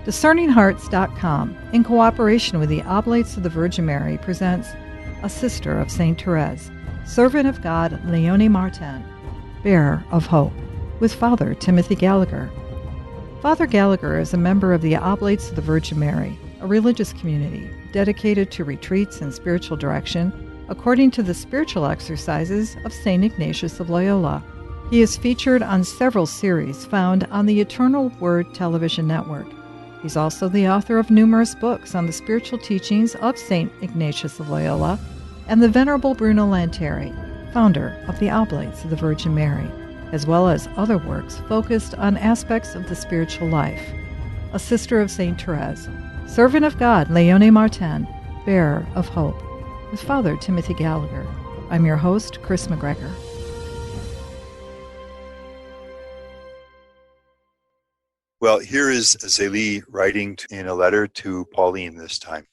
DiscerningHearts.com, in cooperation with the Oblates of the Virgin Mary, presents A Sister of St. Thérèse, Servant of God Léonie Martin, Bearer of Hope, with Father Timothy Gallagher. Father Gallagher is a member of the Oblates of the Virgin Mary, a religious community dedicated to retreats and spiritual direction according to the spiritual exercises of St. Ignatius of Loyola. He is featured on several series found on the Eternal Word television network. He's also the author of numerous books on the spiritual teachings of St. Ignatius of Loyola and the Venerable Bruno Lanteri, founder of the Oblates of the Virgin Mary, as well as other works focused on aspects of the spiritual life. A Sister of St. Thérèse, Servant of God Léonie Martin, Bearer of Hope, with Father Timothy Gallagher. I'm your host, Chris McGregor. Well, here is Zélie writing in a letter to Pauline this time.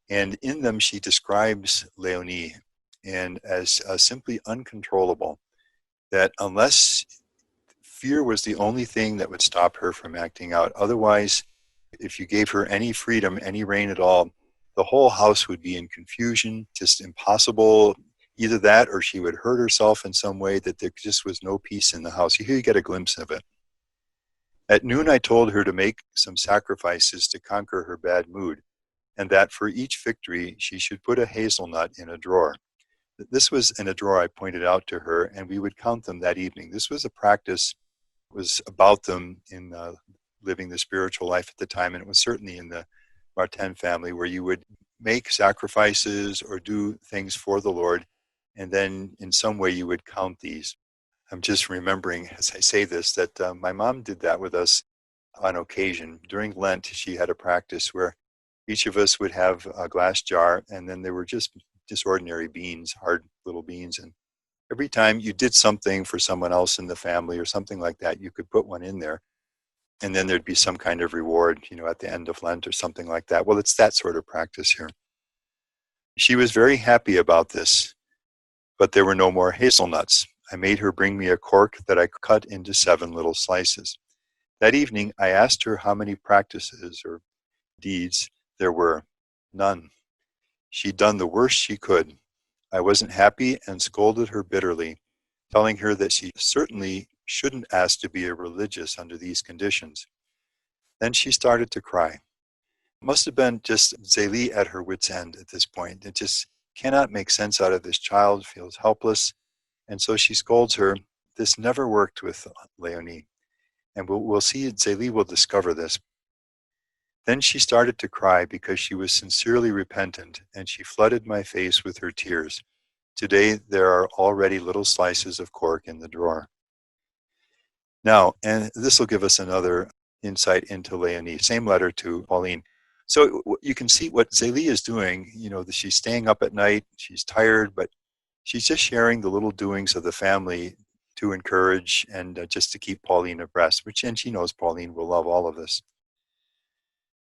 And in them, she describes Léonie and as simply uncontrollable, that unless fear was the only thing that would stop her from acting out, otherwise, if you gave her any freedom, any reign at all, the whole house would be in confusion, just impossible. Either that or she would hurt herself in some way, that there just was no peace in the house. Here you get a glimpse of it. At noon, I told her to make some sacrifices to conquer her bad mood, and that for each victory, she should put a hazelnut in a drawer. This was in a drawer I pointed out to her, and we would count them that evening. This was a practice, was about them in living the spiritual life at the time, and it was certainly in the Martin family, where you would make sacrifices or do things for the Lord, and then in some way you would count these. I'm just remembering as I say this that my mom did that with us on occasion. During Lent, she had a practice where each of us would have a glass jar, and then there were just ordinary beans, hard little beans. And every time you did something for someone else in the family or something like that, you could put one in there. And then there'd be some kind of reward, at the end of Lent or something like that. Well, it's that sort of practice here. She was very happy about this, but there were no more hazelnuts. I made her bring me a cork that I cut into 7 little slices. That evening, I asked her how many practices or deeds there were. None. She'd done the worst she could. I wasn't happy and scolded her bitterly, telling her that she certainly shouldn't ask to be a religious under these conditions. Then she started to cry. It must have been just Zélie at her wit's end at this point. It just cannot make sense out of this child, feels helpless. And so she scolds her. This never worked with Léonie. And we'll see, Zélie will discover this. Then she started to cry because she was sincerely repentant, and she flooded my face with her tears. Today, there are already little slices of cork in the drawer. Now, and this will give us another insight into Léonie. Same letter to Pauline. So you can see what Zélie is doing. She's staying up at night. She's tired, but she's just sharing the little doings of the family to encourage and just to keep Pauline abreast, and she knows Pauline will love all of this.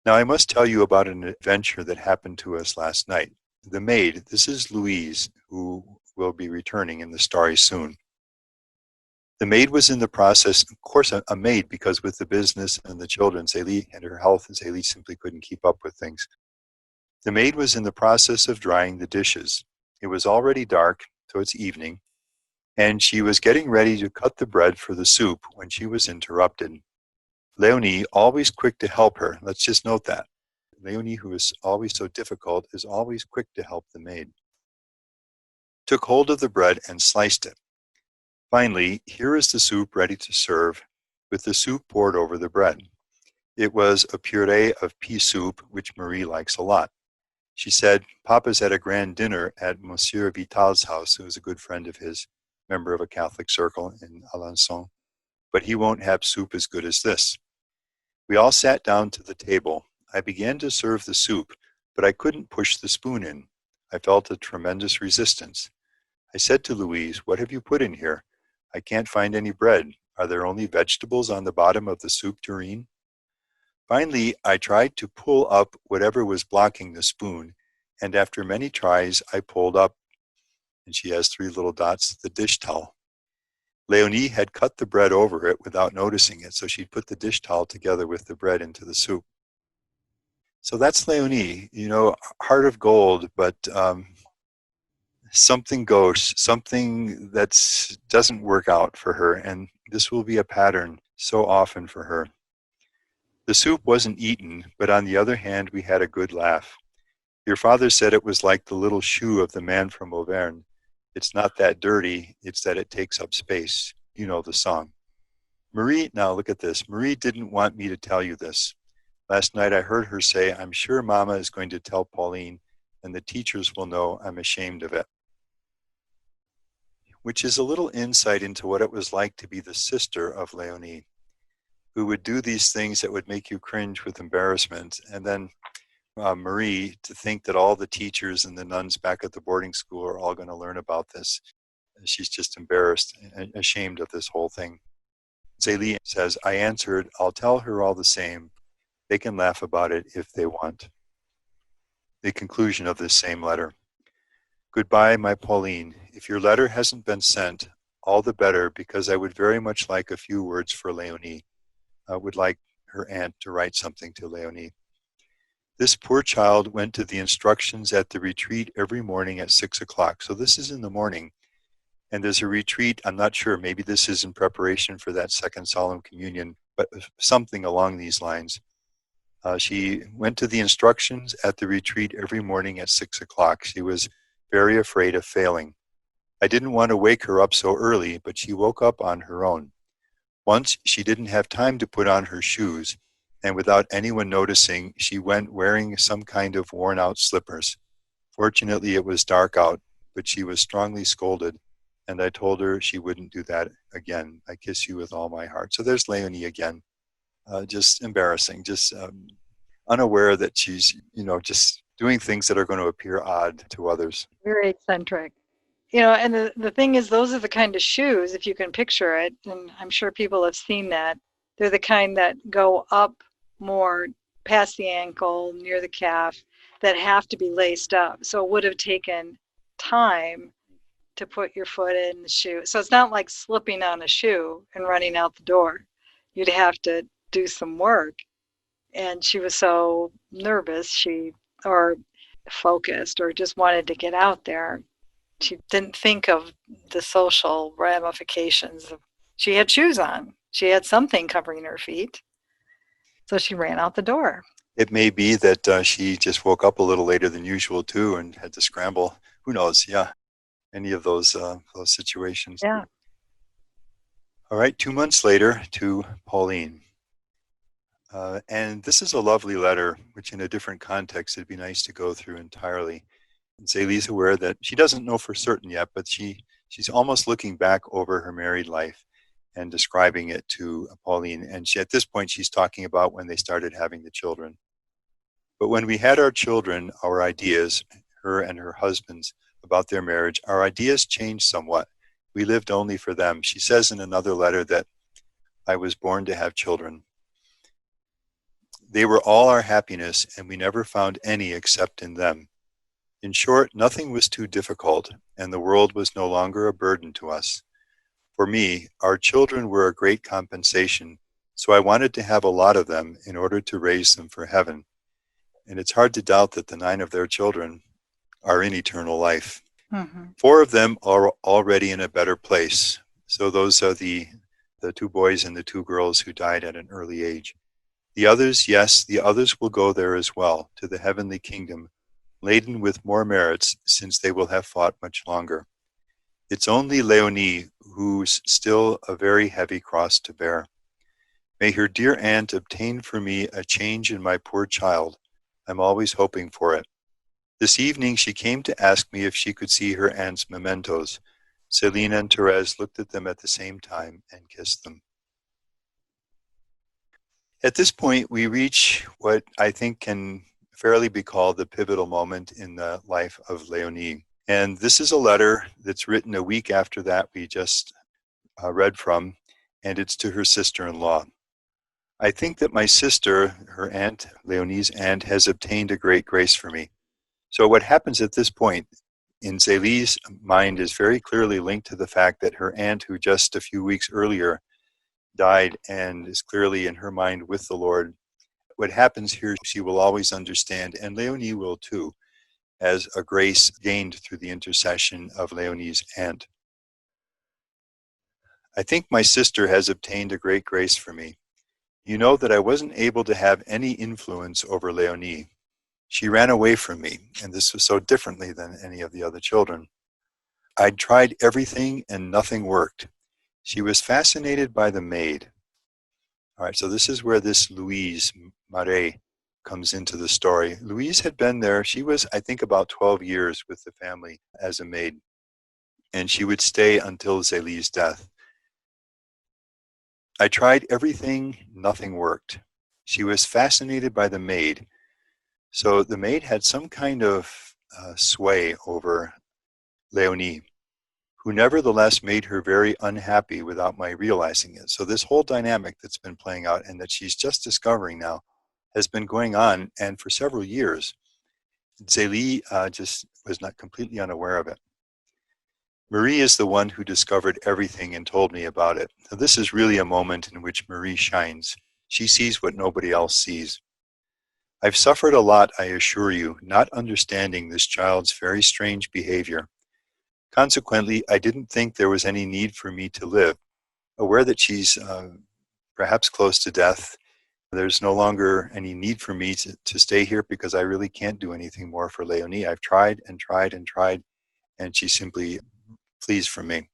Now, I must tell you about an adventure that happened to us last night. The maid, this is Louise, who will be returning in the story soon. The maid was in the process, of course, a maid, because with the business and the children, Zélie and her health, Zélie simply couldn't keep up with things. The maid was in the process of drying the dishes. It was already dark, so it's evening, and she was getting ready to cut the bread for the soup when she was interrupted. Léonie, always quick to help her, let's just note that. Léonie, who is always so difficult, is always quick to help the maid, took hold of the bread and sliced it. Finally, here is the soup ready to serve, with the soup poured over the bread. It was a puree of pea soup, which Marie likes a lot. She said, Papa's at a grand dinner at Monsieur Vital's house, who is a good friend of his, member of a Catholic circle in Alençon, but he won't have soup as good as this. We all sat down to the table. I began to serve the soup, but I couldn't push the spoon in. I felt a tremendous resistance. I said to Louise, what have you put in here? I can't find any bread. Are there only vegetables on the bottom of the soup tureen? Finally, I tried to pull up whatever was blocking the spoon, and after many tries, I pulled up, and she has 3 little dots, the dish towel. Léonie had cut the bread over it without noticing it, so she'd put the dish towel together with the bread into the soup. So that's Leonie, heart of gold, but something goes, something that doesn't work out for her, and this will be a pattern so often for her. The soup wasn't eaten, but on the other hand, we had a good laugh. Your father said it was like the little shoe of the man from Auvergne. It's not that dirty, it's that it takes up space. You know the song. Marie, now look at this. Marie didn't want me to tell you this. Last night I heard her say, I'm sure Mama is going to tell Pauline, and the teachers will know I'm ashamed of it. Which is a little insight into what it was like to be the sister of Leonie, who would do these things that would make you cringe with embarrassment. And then Marie, to think that all the teachers and the nuns back at the boarding school are all going to learn about this. She's just embarrassed and ashamed of this whole thing. Zélie says, I answered, I'll tell her all the same. They can laugh about it if they want. The conclusion of this same letter. Goodbye, my Pauline. If your letter hasn't been sent, all the better, because I would very much like a few words for Leonie. I would like her aunt to write something to Leonie. This poor child went to the instructions at the retreat every morning at 6 o'clock. So this is in the morning. And there's a retreat. I'm not sure. Maybe this is in preparation for that second solemn communion, but something along these lines. She went to the instructions at the retreat every morning at 6 o'clock. She was very afraid of failing. I didn't want to wake her up so early, but she woke up on her own. Once she didn't have time to put on her shoes, and without anyone noticing, she went wearing some kind of worn-out slippers. Fortunately, it was dark out, but she was strongly scolded, and I told her she wouldn't do that again. I kiss you with all my heart. So there's Leonie again, just embarrassing, just unaware that she's, just doing things that are going to appear odd to others. Very eccentric. And the thing is, those are the kind of shoes, if you can picture it, and I'm sure people have seen that, they're the kind that go up more past the ankle, near the calf, that have to be laced up. So it would have taken time to put your foot in the shoe. So it's not like slipping on a shoe and running out the door. You'd have to do some work. And she was so nervous, or focused, or just wanted to get out there. She didn't think of the social ramifications. She had shoes on. She had something covering her feet. So she ran out the door. It may be that she just woke up a little later than usual too and had to scramble. Who knows? Yeah. Any of those situations. Yeah. All right. 2 months later to Pauline. And this is a lovely letter, which in a different context, it'd be nice to go through entirely. And Zélie's aware that she doesn't know for certain yet, but she's almost looking back over her married life and describing it to Pauline. And at this point, she's talking about when they started having the children. But when we had our children, our ideas, her and her husband's, about their marriage, our ideas changed somewhat. We lived only for them. She says in another letter that I was born to have children. They were all our happiness, and we never found any except in them. In short, nothing was too difficult, and the world was no longer a burden to us. For me, our children were a great compensation, so I wanted to have a lot of them in order to raise them for heaven. And it's hard to doubt that the 9 of their children are in eternal life. Mm-hmm. 4 of them are already in a better place. So those are the 2 boys and the 2 girls who died at an early age. The others, yes, the others will go there as well, to the heavenly kingdom, laden with more merits, since they will have fought much longer. It's only Leonie who's still a very heavy cross to bear. May her dear aunt obtain for me a change in my poor child. I'm always hoping for it. This evening she came to ask me if she could see her aunt's mementos. Céline and Thérèse looked at them at the same time and kissed them. At this point, we reach what I think can fairly be called the pivotal moment in the life of Leonie. And this is a letter that's written a week after that we just read from, and it's to her sister-in-law. I think that my sister, her aunt, Leonie's aunt, has obtained a great grace for me. So what happens at this point in Zélie's mind is very clearly linked to the fact that her aunt, who just a few weeks earlier died and is clearly in her mind with the Lord, what happens here, she will always understand, and Leonie will too, as a grace gained through the intercession of Leonie's aunt. I think my sister has obtained a great grace for me. You know that I wasn't able to have any influence over Leonie. She ran away from me, and this was so differently than any of the other children. I'd tried everything and nothing worked. She was fascinated by the maid. All right, so this is where this Louise Marais comes into the story. Louise had been there. She was, I think, about 12 years with the family as a maid, and she would stay until Zélie's death. I tried everything, nothing worked. She was fascinated by the maid. So the maid had some kind of sway over Leonie, who nevertheless made her very unhappy without my realizing it. So this whole dynamic that's been playing out and that she's just discovering now has been going on, and for several years. Zélie just was not completely unaware of it. Marie is the one who discovered everything and told me about it. So this is really a moment in which Marie shines. She sees what nobody else sees. I've suffered a lot, I assure you, not understanding this child's very strange behavior. Consequently, I didn't think there was any need for me to live. Aware that she's perhaps close to death, there's no longer any need for me to stay here because I really can't do anything more for Leonie. I've tried and tried and tried, and she simply flees from me.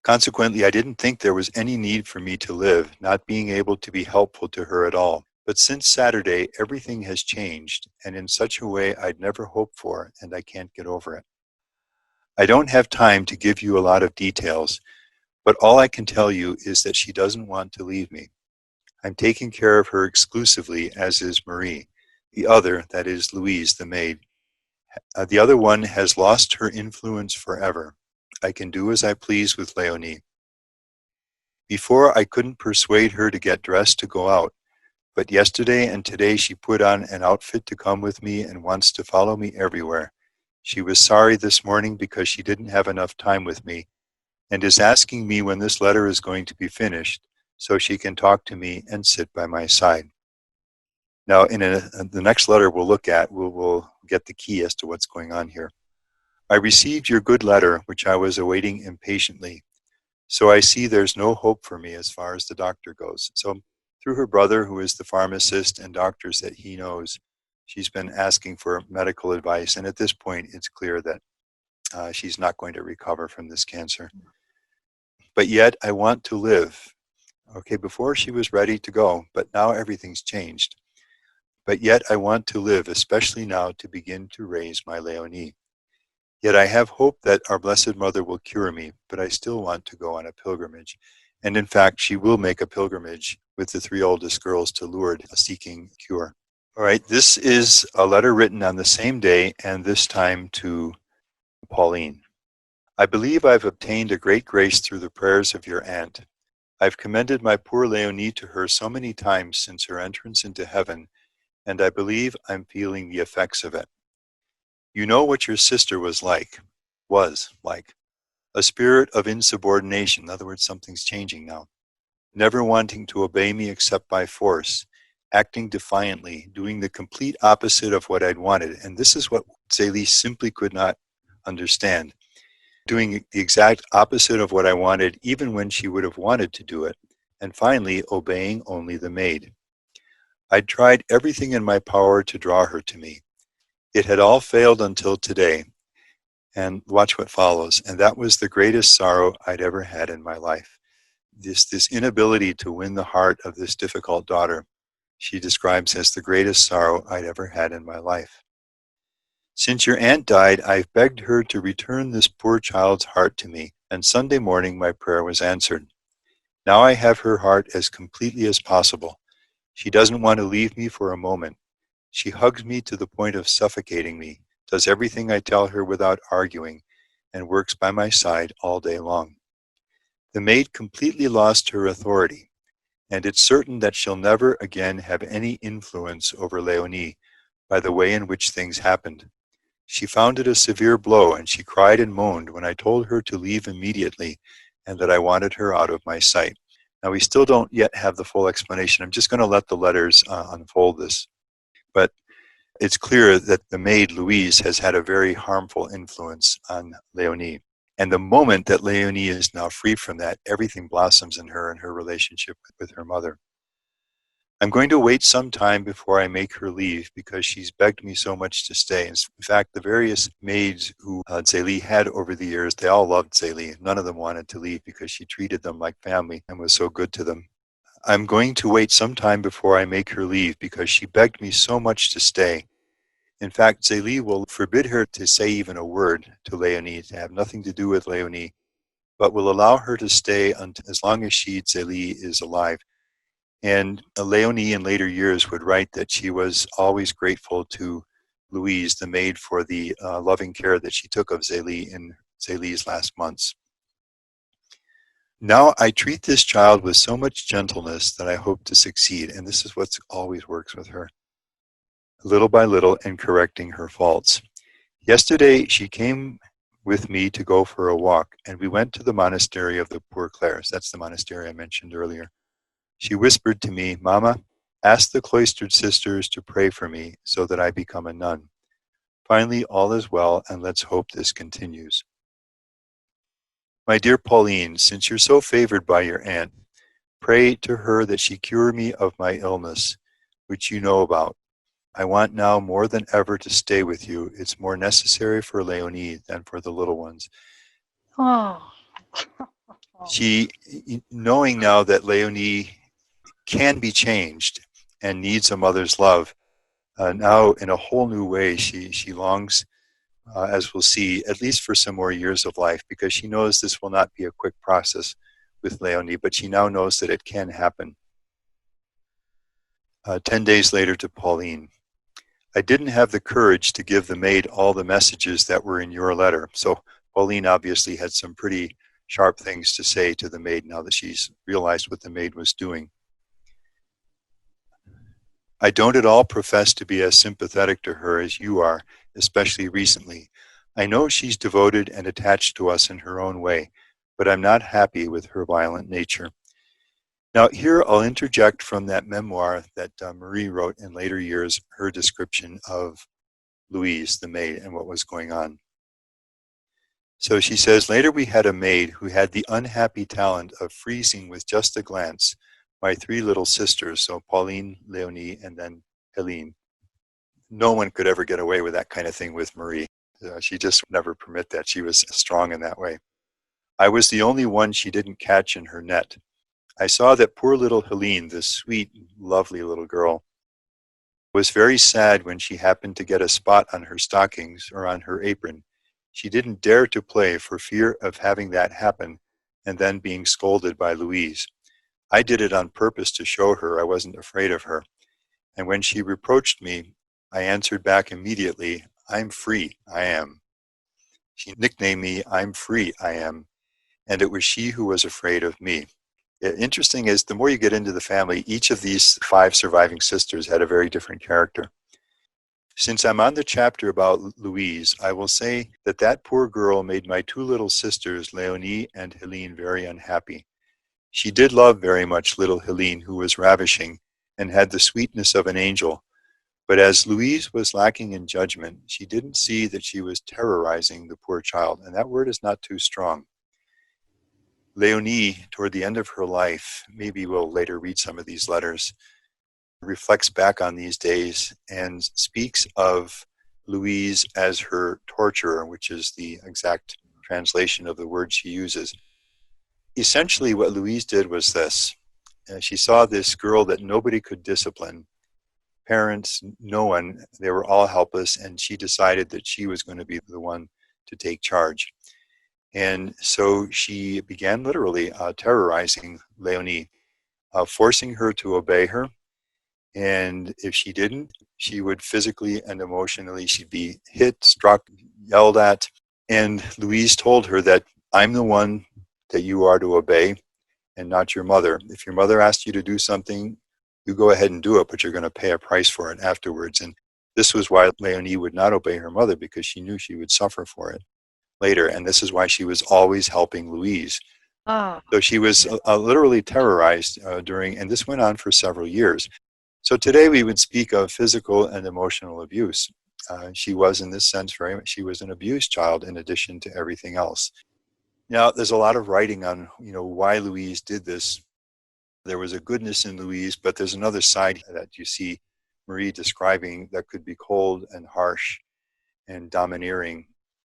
Consequently, I didn't think there was any need for me to live, not being able to be helpful to her at all. But since Saturday, everything has changed, and in such a way I'd never hoped for, and I can't get over it. I don't have time to give you a lot of details, but all I can tell you is that she doesn't want to leave me. I'm taking care of her exclusively, as is Marie. The other, that is Louise, the maid. The other one has lost her influence forever. I can do as I please with Leonie. Before, I couldn't persuade her to get dressed to go out, but yesterday and today she put on an outfit to come with me and wants to follow me everywhere. She was sorry this morning because she didn't have enough time with me, and is asking me when this letter is going to be finished so she can talk to me and sit by my side. Now, in the next letter we'll look at, we'll get the key as to what's going on here. I received your good letter, which I was awaiting impatiently. So I see there's no hope for me as far as the doctor goes. So through her brother, who is the pharmacist, and doctors that he knows, she's been asking for medical advice. And at this point, it's clear that she's not going to recover from this cancer. But yet, I want to live. Okay, before she was ready to go, but now everything's changed. But yet I want to live, especially now, to begin to raise my Leonie. Yet I have hope that our Blessed Mother will cure me, but I still want to go on a pilgrimage. And in fact, she will make a pilgrimage with the 3 oldest girls to Lourdes, seeking cure. All right, this is a letter written on the same day, and this time to Pauline. I believe I've obtained a great grace through the prayers of your aunt. I've commended my poor Leonie to her so many times since her entrance into heaven, and I believe I'm feeling the effects of it. You know what your sister was like, a spirit of insubordination. In other words, something's changing now. Never wanting to obey me except by force, acting defiantly, doing the complete opposite of what I'd wanted. And this is what Zélie simply could not understand. Doing the exact opposite of what I wanted, even when she would have wanted to do it. And finally, obeying only the maid. I'd tried everything in my power to draw her to me. It had all failed until today. And watch what follows. And that was the greatest sorrow I'd ever had in my life. This inability to win the heart of this difficult daughter, she describes as the greatest sorrow I'd ever had in my life. Since your aunt died, I've begged her to return this poor child's heart to me, and Sunday morning my prayer was answered. Now I have her heart as completely as possible. She doesn't want to leave me for a moment. She hugs me to the point of suffocating me, does everything I tell her without arguing, and works by my side all day long. The maid completely lost her authority, and it's certain that she'll never again have any influence over Leonie by the way in which things happened. She found it a severe blow, and she cried and moaned when I told her to leave immediately and that I wanted her out of my sight. Now, we still don't yet have the full explanation. I'm just going to let the letters unfold this. But it's clear that the maid, Louise, has had a very harmful influence on Leonie. And the moment that Leonie is now free from that, everything blossoms in her and her relationship with her mother. I'm going to wait some time before I make her leave because she's begged me so much to stay. In fact, the various maids who Zélie had over the years, they all loved Zélie. None of them wanted to leave because she treated them like family and was so good to them. I'm going to wait some time before I make her leave because she begged me so much to stay. In fact, Zélie will forbid her to say even a word to Leonie, to have nothing to do with Leonie, but will allow her to stay as long as she, Zélie, is alive. And Leonie in later years would write that she was always grateful to Louise, the maid, for the loving care that she took of Zélie in Zélie's last months. Now I treat this child with so much gentleness that I hope to succeed, and this is what always works with her, little by little, and correcting her faults. Yesterday she came with me to go for a walk, and we went to the monastery of the Poor Clares. That's the monastery I mentioned earlier. She whispered to me, "Mama, ask the cloistered sisters to pray for me so that I become a nun. Finally, all is well, and let's hope this continues." My dear Pauline, since you're so favored by your aunt, pray to her that she cure me of my illness, which you know about. I want now more than ever to stay with you. It's more necessary for Leonie than for the little ones. Oh. She, knowing now that Leonie can be changed and needs a mother's love, now in a whole new way, she longs, as we'll see, at least for some more years of life, because she knows this will not be a quick process with Leonie, but she now knows that it can happen. 10 days later to Pauline. I didn't have the courage to give the maid all the messages that were in your letter. So Pauline obviously had some pretty sharp things to say to the maid now that she's realized what the maid was doing. I don't at all profess to be as sympathetic to her as you are, especially recently. I know she's devoted and attached to us in her own way, but I'm not happy with her violent nature. Now here I'll interject from that memoir that Marie wrote in later years, her description of Louise, the maid, and what was going on. So she says, later we had a maid who had the unhappy talent of freezing with just a glance my three little sisters, so Pauline, Leonie, and then Helene. No one could ever get away with that kind of thing with Marie. She just would never permit that. She was strong in that way. I was the only one she didn't catch in her net. I saw that poor little Helene, this sweet, lovely little girl, was very sad when she happened to get a spot on her stockings or on her apron. She didn't dare to play for fear of having that happen and then being scolded by Louise. I did it on purpose to show her I wasn't afraid of her. And when she reproached me, I answered back immediately, I'm free, I am. She nicknamed me, I'm free, I am. And it was she who was afraid of me. Interesting is, the more you get into the family, each of these 5 surviving sisters had a very different character. Since I'm on the chapter about Louise, I will say that that poor girl made my 2 little sisters, Leonie and Helene, very unhappy. She did love very much little Helene, who was ravishing and had the sweetness of an angel. But as Louise was lacking in judgment, she didn't see that she was terrorizing the poor child. And that word is not too strong. Leonie, toward the end of her life, maybe we'll later read some of these letters, reflects back on these days and speaks of Louise as her torturer, which is the exact translation of the word she uses. Essentially, what Louise did was this. She saw this girl that nobody could discipline. Parents, no one, they were all helpless, and she decided that she was going to be the one to take charge. And so she began literally terrorizing Leonie, forcing her to obey her. And if she didn't, she would physically and emotionally, she'd be hit, struck, yelled at. And Louise told her that I'm the one that you are to obey and not your mother. If your mother asked you to do something, you go ahead and do it, but you're going to pay a price for it afterwards. And this was why Leonie would not obey her mother, because she knew she would suffer for it later. And this is why she was always helping Louise. Ah, So she was yeah. literally terrorized during, and this went on for several years. So today we would speak of physical and emotional abuse. She was, in this sense, very much, she was an abused child in addition to everything else. Now, there's a lot of writing on, why Louise did this. There was a goodness in Louise, but there's another side that you see Marie describing that could be cold and harsh and domineering.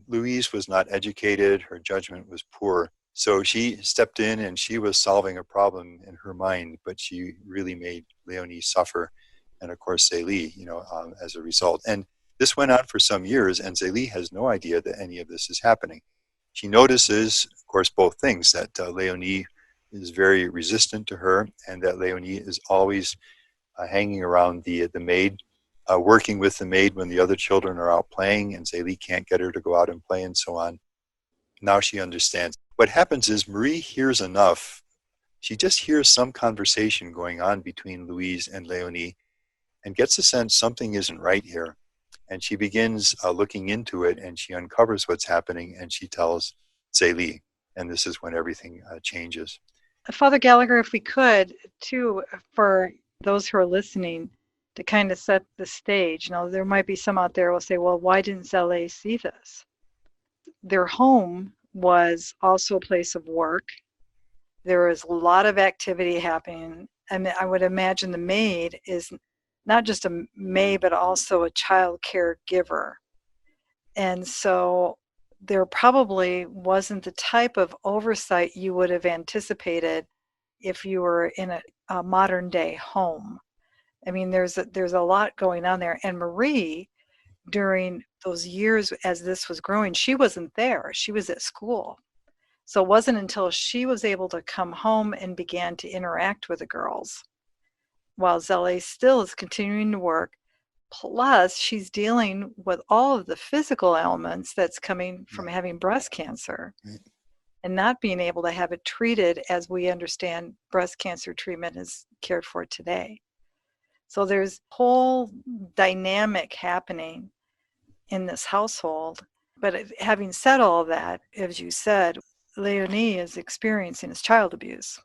Louise was not educated, her judgment was poor. So she stepped in and she was solving a problem in her mind, but she really made Leonie suffer. And of course, Zélie, as a result. And this went on for some years, and Zélie has no idea that any of this is happening. She notices, of course, both things, that Leonie is very resistant to her, and that Leonie is always hanging around the maid, working with the maid when the other children are out playing, and Zélie can't get her to go out and play, and so on. Now she understands. What happens is Marie hears enough. She just hears some conversation going on between Louise and Leonie and gets a sense something isn't right here. And she begins looking into it, and she uncovers what's happening, and she tells Zélie. And this is when everything changes. Father Gallagher, if we could, too, for those who are listening, to kind of set the stage. Now, there might be some out there who will say, well, why didn't Zélie see this? Their home was also a place of work. There was a lot of activity happening. I mean, I would imagine the maid is not just a maid, but also a child caregiver. And so there probably wasn't the type of oversight you would have anticipated if you were in a modern day home. I mean, there's a lot going on there. And Marie, during those years as this was growing, she wasn't there. She was at school. So it wasn't until she was able to come home and began to interact with the girls, while Zélie still is continuing to work. Plus, she's dealing with all of the physical ailments that's coming from having breast cancer and not being able to have it treated as we understand breast cancer treatment is cared for today. So there's a whole dynamic happening in this household. But having said all of that, as you said, Leonie is experiencing his child abuse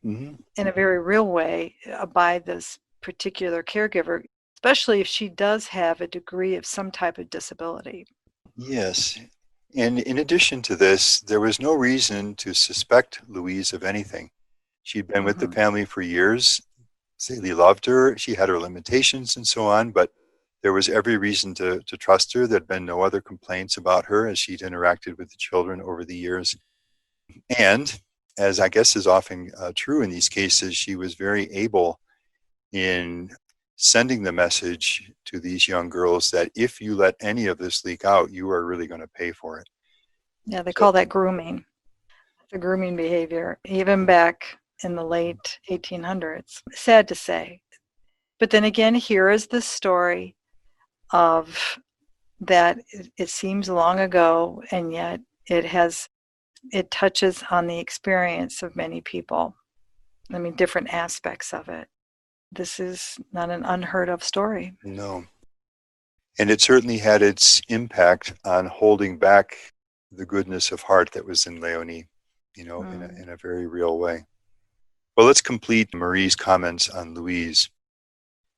in a very real way by this particular caregiver, especially if she does have a degree of some type of disability. Yes. And in addition to this, there was no reason to suspect Louise of anything. She'd been with the family for years. Zélie loved her. She had her limitations and so on, but there was every reason to trust her. There'd been no other complaints about her as she'd interacted with the children over the years. And as I guess is often true in these cases, she was very able in sending the message to these young girls that if you let any of this leak out, you are really going to pay for it. Yeah, they call that grooming. The grooming behavior, even back in the late 1800s. Sad to say. But then again, here is the story of that it seems long ago, and yet it touches on the experience of many people. I mean, different aspects of it. This is not an unheard of story. No. And it certainly had its impact on holding back the goodness of heart that was in Leonie, in a very real way. Well, let's complete Marie's comments on Louise.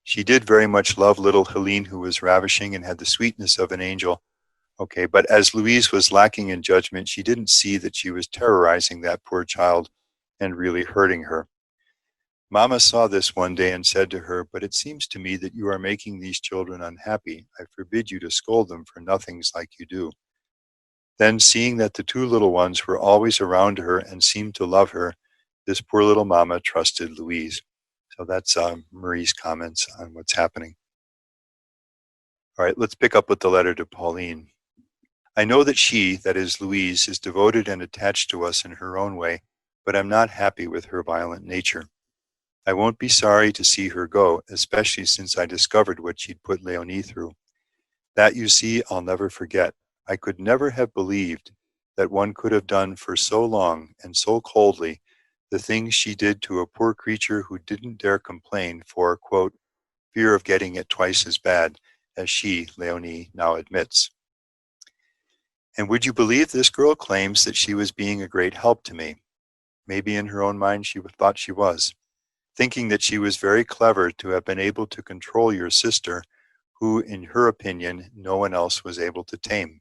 She did very much love little Helene, who was ravishing and had the sweetness of an angel. Okay, but as Louise was lacking in judgment, she didn't see that she was terrorizing that poor child and really hurting her. Mama saw this one day and said to her, "But it seems to me that you are making these children unhappy. I forbid you to scold them for nothings like you do." Then, seeing that the two little ones were always around her and seemed to love her, this poor little mama trusted Louise. So that's Marie's comments on what's happening. All right, let's pick up with the letter to Pauline. I know that she, that is Louise, is devoted and attached to us in her own way, but I'm not happy with her violent nature. I won't be sorry to see her go, especially since I discovered what she'd put Leonie through. That, you see, I'll never forget. I could never have believed that one could have done for so long and so coldly the things she did to a poor creature who didn't dare complain for, quote, fear of getting it twice as bad, as she, Leonie, now admits. And would you believe this girl claims that she was being a great help to me? Maybe in her own mind she thought she was, thinking that she was very clever to have been able to control your sister, who, in her opinion, no one else was able to tame.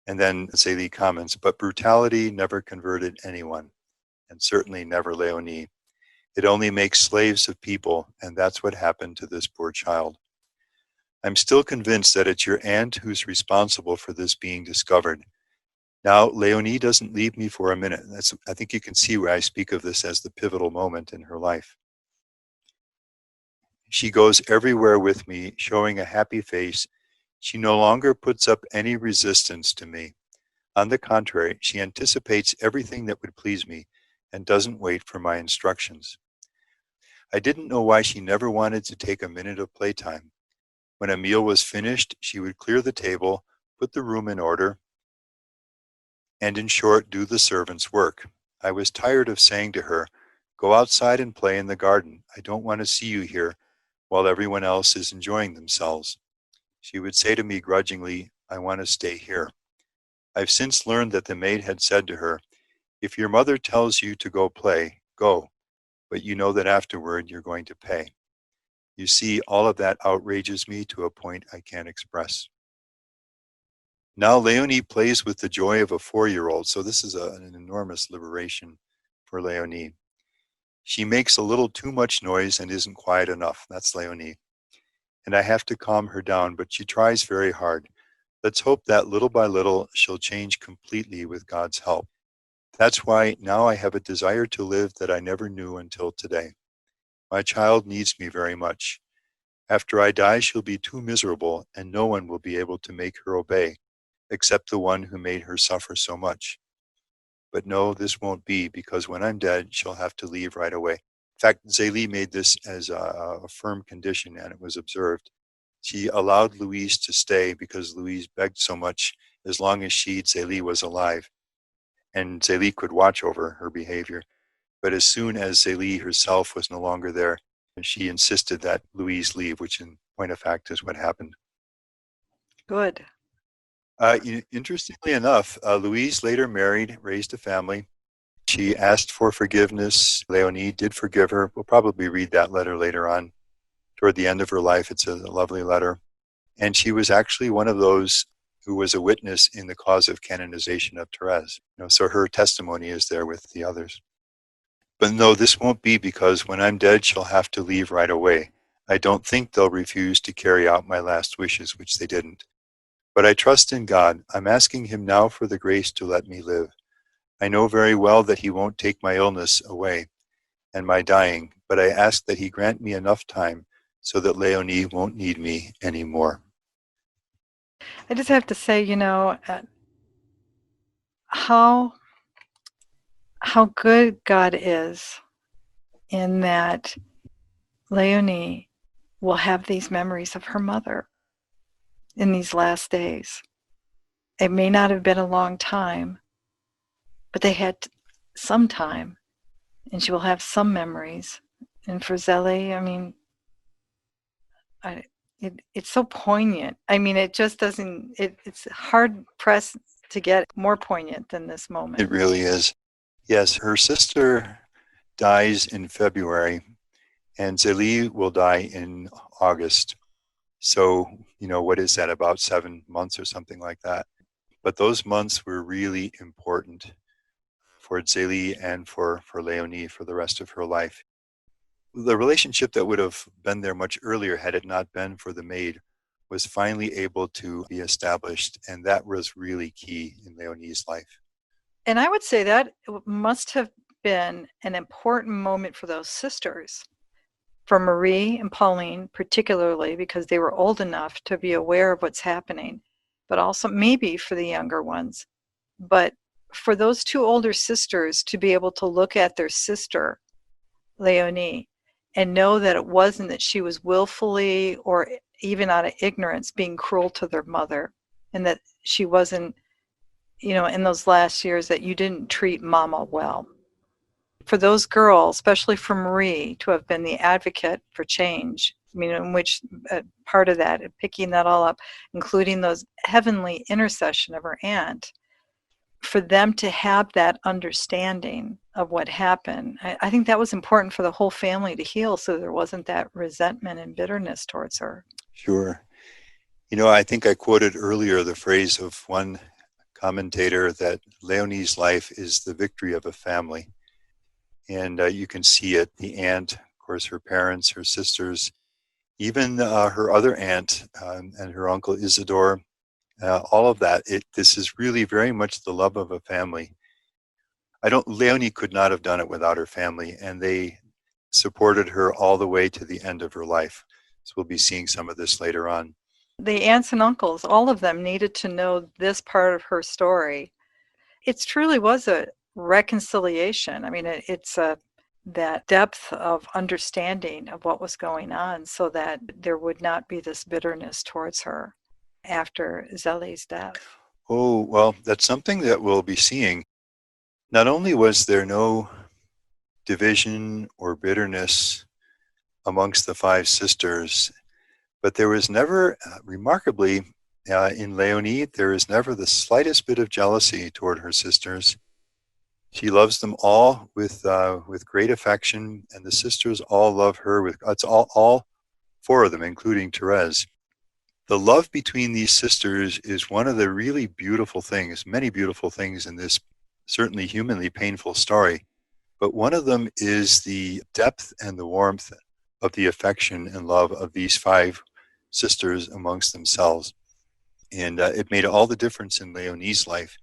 And then Zélie comments, but brutality never converted anyone, and certainly never Leonie. It only makes slaves of people, and that's what happened to this poor child. I'm still convinced that it's your aunt who's responsible for this being discovered. Now, Leonie doesn't leave me for a minute. I think you can see where I speak of this as the pivotal moment in her life. She goes everywhere with me, showing a happy face. She no longer puts up any resistance to me. On the contrary, she anticipates everything that would please me and doesn't wait for my instructions. I didn't know why she never wanted to take a minute of playtime. When a meal was finished, she would clear the table, put the room in order, and in short, do the servant's work. I was tired of saying to her, go outside and play in the garden. I don't want to see you here while everyone else is enjoying themselves. She would say to me grudgingly, I want to stay here. I've since learned that the maid had said to her, if your mother tells you to go play, go, but you know that afterward you're going to pay. You see, all of that outrages me to a point I can't express. Now Leonie plays with the joy of a 4-year-old, so this is an enormous liberation for Leonie. She makes a little too much noise and isn't quiet enough. That's Leonie. And I have to calm her down, but she tries very hard. Let's hope that little by little she'll change completely with God's help. That's why now I have a desire to live that I never knew until today. My child needs me very much. After I die, she'll be too miserable, and no one will be able to make her obey, except the one who made her suffer so much. But no, this won't be, because when I'm dead, she'll have to leave right away. In fact, Zélie made this as a firm condition, and it was observed. She allowed Louise to stay because Louise begged so much as long as Zélie was alive, and Zélie could watch over her behavior. But as soon as Zélie herself was no longer there, she insisted that Louise leave, which in point of fact is what happened. Good. Interestingly enough, Louise later married, raised a family. She asked for forgiveness. Leonie did forgive her. We'll probably read that letter later on. Toward the end of her life, it's a lovely letter. And she was actually one of those who was a witness in the cause of canonization of Thérèse. So her testimony is there with the others. But no, this won't be, because when I'm dead, she'll have to leave right away. I don't think they'll refuse to carry out my last wishes, which they didn't. But I trust in God. I'm asking him now for the grace to let me live. I know very well that he won't take my illness away and my dying, but I ask that he grant me enough time so that Leonie won't need me anymore. I just have to say, how good God is in that Leonie will have these memories of her mother in these last days. It may not have been a long time, but they had some time, and she will have some memories. And for Zélie, it's so poignant. It just doesn't, it's hard pressed to get more poignant than this moment. It really is. Yes, her sister dies in February, and Zélie will die in August. So, what is that, about 7 months or something like that? But those months were really important for Zélie and for Leonie for the rest of her life. The relationship that would have been there much earlier had it not been for the maid was finally able to be established, and that was really key in Leonie's life. And I would say that must have been an important moment for those sisters, for Marie and Pauline particularly, because they were old enough to be aware of what's happening, but also maybe for the younger ones. But for those two older sisters to be able to look at their sister, Leonie, and know that it wasn't that she was willfully or even out of ignorance being cruel to their mother, and that she wasn't, in those last years, that you didn't treat mama well. For those girls, especially for Marie, to have been the advocate for change, in which part of that, picking that all up, including those heavenly intercession of her aunt, for them to have that understanding of what happened, I think that was important for the whole family to heal, so there wasn't that resentment and bitterness towards her. Sure. I think I quoted earlier the phrase of one commentator that Leonie's life is the victory of a family. And you can see it, the aunt, of course, her parents, her sisters, even her other aunt and her uncle Isidore, all of that. This is really very much the love of a family. Leonie could not have done it without her family, and they supported her all the way to the end of her life. So we'll be seeing some of this later on. The aunts and uncles, all of them needed to know this part of her story. It truly was a reconciliation. I mean, it's that depth of understanding of what was going on so that there would not be this bitterness towards her after Zélie's death. Oh, well, that's something that we'll be seeing. Not only was there no division or bitterness amongst the 5 sisters, but there was never, remarkably, in Leonie, there is never the slightest bit of jealousy toward her sisters. She loves them all with great affection, and the sisters all love her. It's all 4 of them, including Thérèse. The love between these sisters is one of the really beautiful things, many beautiful things in this certainly humanly painful story. But one of them is the depth and the warmth of the affection and love of these 5 sisters amongst themselves. And it made all the difference in Leonie's life.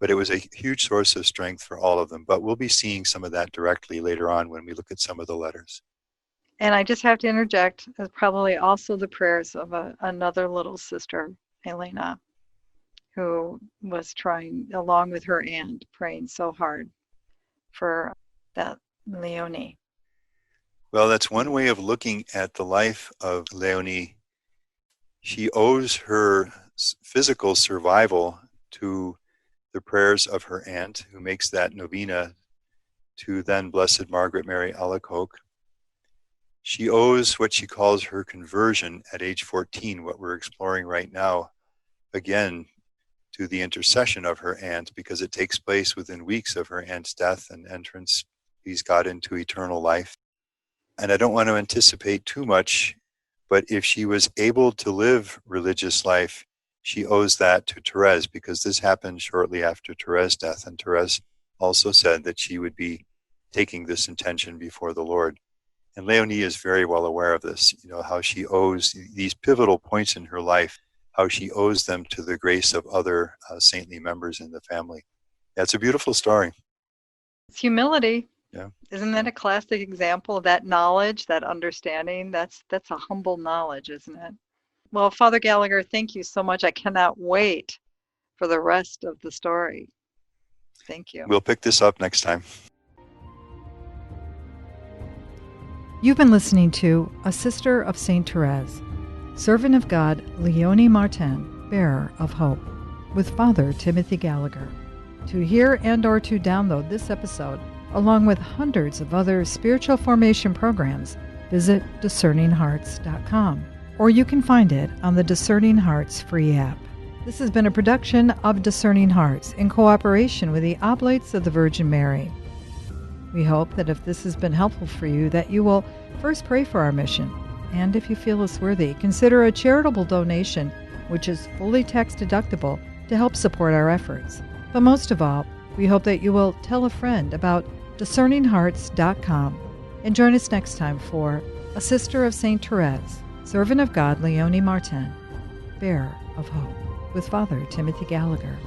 But it was a huge source of strength for all of them. But we'll be seeing some of that directly later on when we look at some of the letters. And I just have to interject, probably also the prayers of another little sister, Elena, who was trying, along with her aunt, praying so hard for that Leonie. Well, that's one way of looking at the life of Leonie. She owes her physical survival to the prayers of her aunt, who makes that novena to then Blessed Margaret Mary Alacoque. She owes what she calls her conversion at age 14, what we're exploring right now, again, to the intercession of her aunt, because it takes place within weeks of her aunt's death and entrance. He's got into eternal life. And I don't want to anticipate too much, but if she was able to live religious life, she owes that to Thérèse, because this happened shortly after Thérèse's death. And Thérèse also said that she would be taking this intention before the Lord. And Leonie is very well aware of this, how she owes these pivotal points in her life, how she owes them to the grace of other saintly members in the family. That's a beautiful story. It's humility. Yeah. Isn't that a classic example of that knowledge, that understanding? That's a humble knowledge, isn't it? Well, Father Gallagher, thank you so much. I cannot wait for the rest of the story. Thank you. We'll pick this up next time. You've been listening to A Sister of Saint Thérèse, Servant of God, Leonie Martin, Bearer of Hope, with Father Timothy Gallagher. To hear and or to download this episode, along with hundreds of other spiritual formation programs, visit discerninghearts.com, or you can find it on the Discerning Hearts free app. This has been a production of Discerning Hearts in cooperation with the Oblates of the Virgin Mary. We hope that if this has been helpful for you, that you will first pray for our mission, and if you feel us worthy, consider a charitable donation, which is fully tax deductible, to help support our efforts. But most of all, we hope that you will tell a friend about discerninghearts.com and join us next time for A Sister of Saint Thérèse, Servant of God, Leonie Martin, Bearer of Hope, with Father Timothy Gallagher.